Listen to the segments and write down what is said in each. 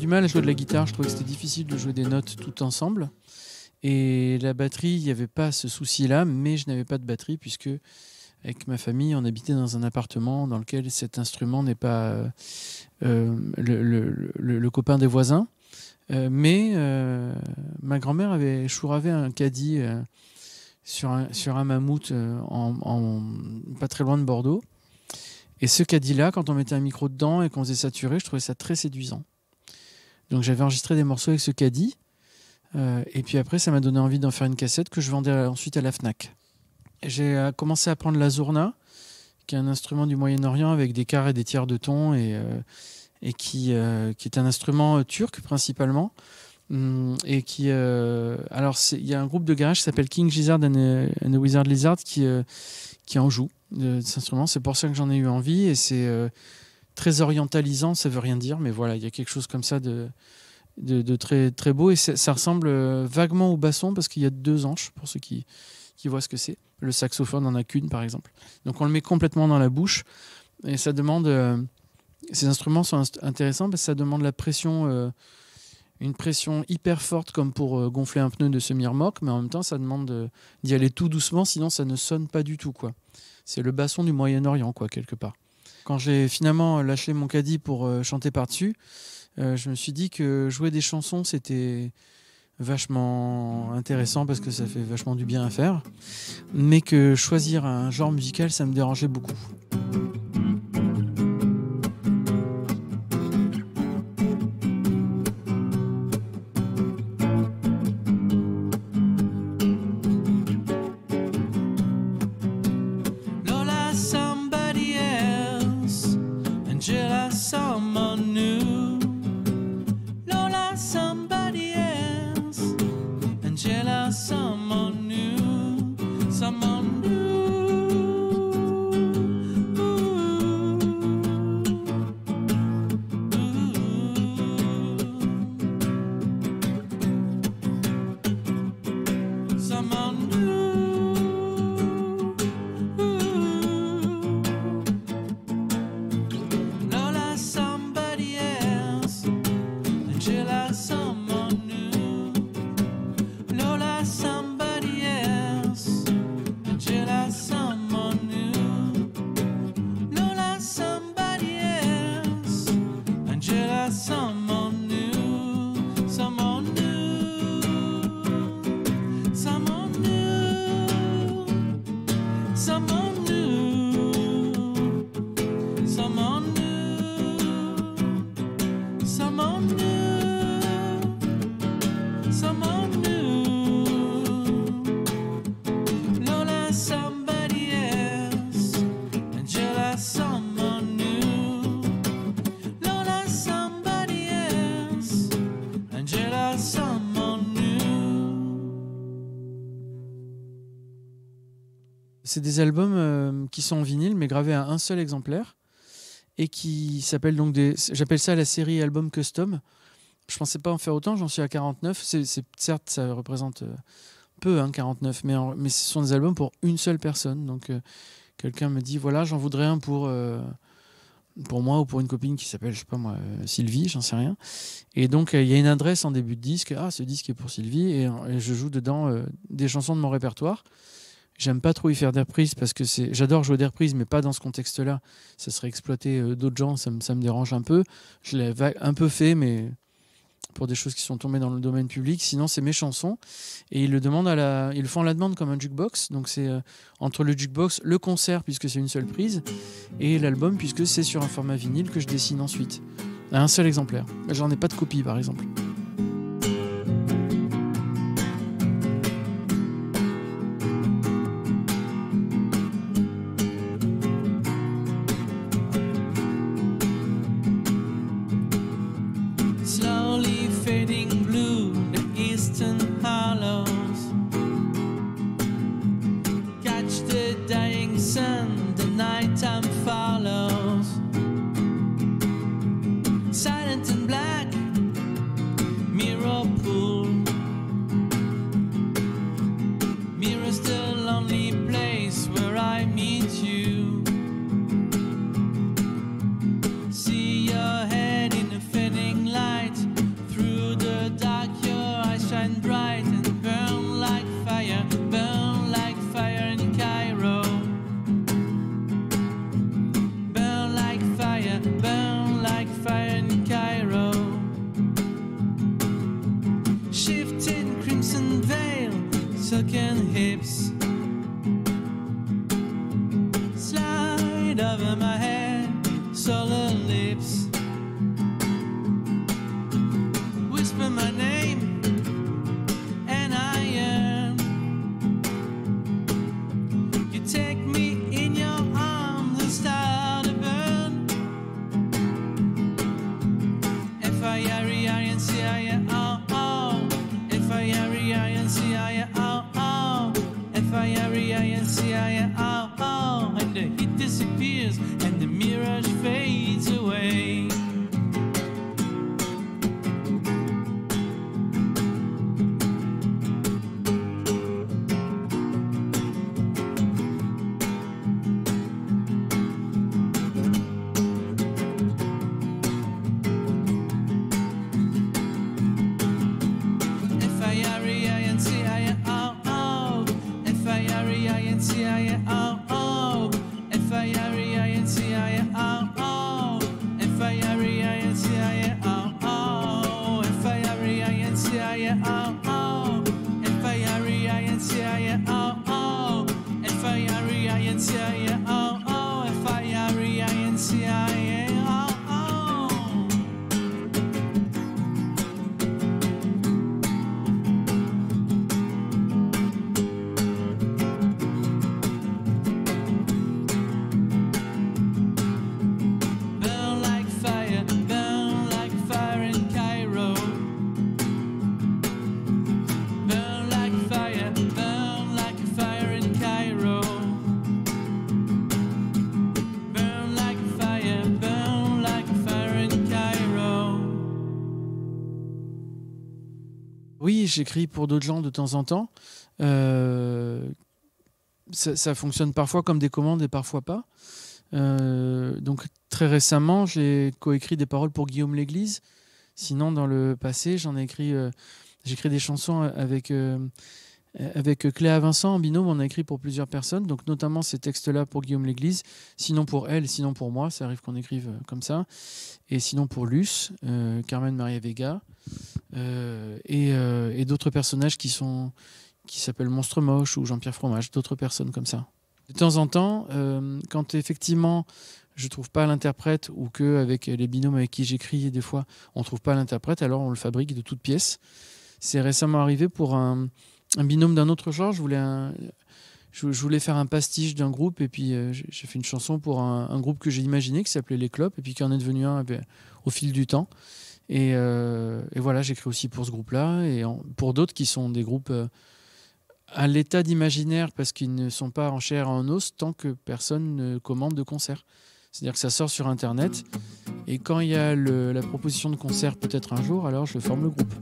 mal à jouer de la guitare. Je trouvais que c'était difficile de jouer des notes tout ensemble. Et la batterie, il n'y avait pas ce souci-là, mais je n'avais pas de batterie puisque, avec ma famille, on habitait dans un appartement dans lequel cet instrument n'est pas le copain des voisins. Mais ma grand-mère avait chouраvé un caddie sur un mammouth pas très loin de Bordeaux. Et ce caddie-là, quand on mettait un micro dedans et qu'on faisait saturer, je trouvais ça très séduisant. Donc j'avais enregistré des morceaux avec ce caddie. Et puis après, ça m'a donné envie d'en faire une cassette que je vendais ensuite à la Fnac. J'ai commencé à apprendre la zourna, qui est un instrument du Moyen-Orient avec des quarts et des tiers de ton et qui est un instrument turc principalement. Et qui, alors il y a un groupe de garage qui s'appelle King Gizzard and the Wizard Lizard qui en joue de cet instrument. C'est pour ça que j'en ai eu envie et c'est très orientalisant, ça veut rien dire, mais voilà, il y a quelque chose comme ça de très, très beau et ça ressemble vaguement au basson parce qu'il y a 2 anches pour ceux qui voient ce que c'est. Le saxophone n'en a qu'une par exemple. Donc on le met complètement dans la bouche et ça demande... ces instruments sont intéressants parce que ça demande la pression, une pression hyper forte comme pour gonfler un pneu de semi-remorque, mais en même temps ça demande d'y aller tout doucement, sinon ça ne sonne pas du tout, quoi. C'est le basson du Moyen-Orient, quoi, quelque part. Quand j'ai finalement lâché mon caddie pour chanter par-dessus, je me suis dit que jouer des chansons c'était vachement intéressant parce que ça fait vachement du bien à faire, mais que choisir un genre musical ça me dérangeait beaucoup. C'est des albums qui sont en vinyle, mais gravés à un seul exemplaire, et qui s'appellent donc j'appelle ça la série album custom. Je pensais pas en faire autant, j'en suis à 49. Certes, ça représente peu, 49, mais ce sont des albums pour une seule personne. Donc quelqu'un me dit, voilà, j'en voudrais un pour moi ou pour une copine qui s'appelle, je sais pas moi, Sylvie, j'en sais rien. Et donc il y a une adresse en début de disque, ce disque est pour Sylvie, et je joue dedans des chansons de mon répertoire. J'aime pas trop y faire des reprises parce que j'adore jouer des reprises, mais pas dans ce contexte-là. Ça serait exploiter d'autres gens, ça me dérange un peu. Je l'ai un peu fait, mais pour des choses qui sont tombées dans le domaine public. Sinon, c'est mes chansons. Et ils le font à la demande comme un jukebox. Donc c'est entre le jukebox, le concert, puisque c'est une seule prise, et l'album, puisque c'est sur un format vinyle que je dessine ensuite. À un seul exemplaire. J'en ai pas de copie, par exemple. fire, burn like fire in Cairo. Shifting crimson veil, silken hips. Slide over my head, solar lips. Whisper my name, and I yearn. You take me in your arms and start to burn. F-I-R-E-I-N-C-I-A, oh, oh. F-I-R-E-I-N-C-I-A, oh, oh. F-I-R-E-I-N-C-I-A, oh, oh. And the heat disappears and the mirage fades away. F-I-R-E-I-N-C-I-A, oh, oh. F-I-R-E-I-N-C-I-A, oh, oh. F-I-R-E-I-N-C-I-A, oh, oh. F-I-R-E-I-N-C-I-A, oh, oh. F-I-R-E-I-N-C-I-A, oh, oh. F-I-R-E-I-N-C-I-A, oh, oh. F-I-R-E-I-N-C-I-A, oh, oh. F-I-R-E-I-N-C-I-A, oh, oh. Burn like fire in Cairo. Burn like fire in Cairo. Burn like fire in Cairo. Oui, j'écris pour d'autres gens de temps en temps. Ça fonctionne parfois comme des commandes et parfois pas. Donc très récemment, j'ai coécrit des paroles pour Guillaume L'Église. Sinon, dans le passé, j'ai écrit des chansons avec Cléa Vincent en binôme. On a écrit pour plusieurs personnes, donc notamment ces textes-là pour Guillaume L'Église. Sinon pour elle, sinon pour moi, ça arrive qu'on écrive comme ça. Et sinon pour Luce, Carmen Maria Vega, et d'autres personnages qui s'appellent Monstre Moche ou Jean-Pierre Fromage, d'autres personnes comme ça. De temps en temps, quand effectivement je ne trouve pas l'interprète ou qu'avec les binômes avec qui j'écris, des fois on ne trouve pas l'interprète, alors on le fabrique de toutes pièces. C'est récemment arrivé pour un binôme d'un autre genre. Je voulais faire un pastiche d'un groupe et puis j'ai fait une chanson pour un groupe que j'ai imaginé qui s'appelait Les Clopes et puis qui en est devenu un au fil du temps. Et voilà, j'écris aussi pour ce groupe-là et pour d'autres qui sont des groupes à l'état d'imaginaire parce qu'ils ne sont pas en chair et en os tant que personne ne commande de concert. C'est-à-dire que ça sort sur Internet et quand il y a la proposition de concert peut-être un jour, alors je forme le groupe.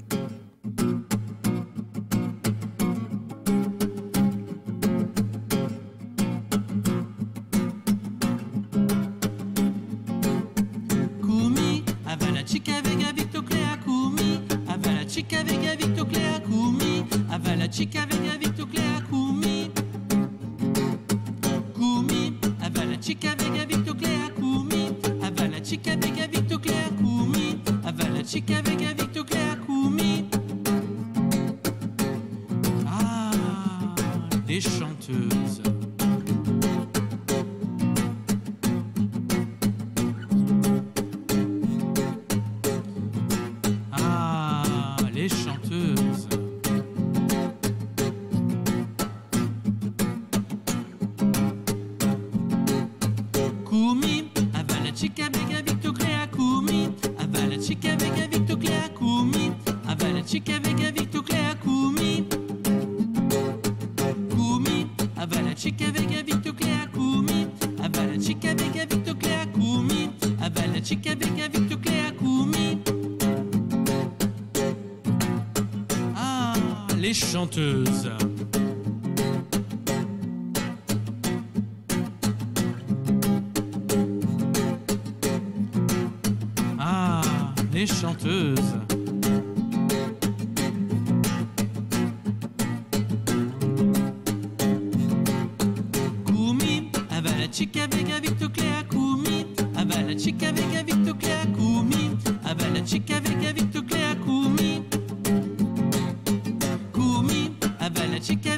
Kumi, avala chica vega victo clea Kumi, avala chica vega victo clea Kumi, avala chica vega victo clea Kumi. Kumi, avala chica vega victo clea Kumi, avala chica vega victo clea Kumi, avala chica vega victo clea Kumi. Ah, les chanteuses. Ah, les chanteuses. Kumi, avala chica vega victo clea Kumi, avala chica vega victo clea Kumi, avala chica vega victo clea Kumi. Kumi, avala chica vega victo clea Kumi, avala chica vega victo clea Kumi, avala chica vega victo clea Kumi. Ah, les chanteuses. Les chanteuses. Kumi, avala chica vega victo clea Kumi, avala chica vega chicken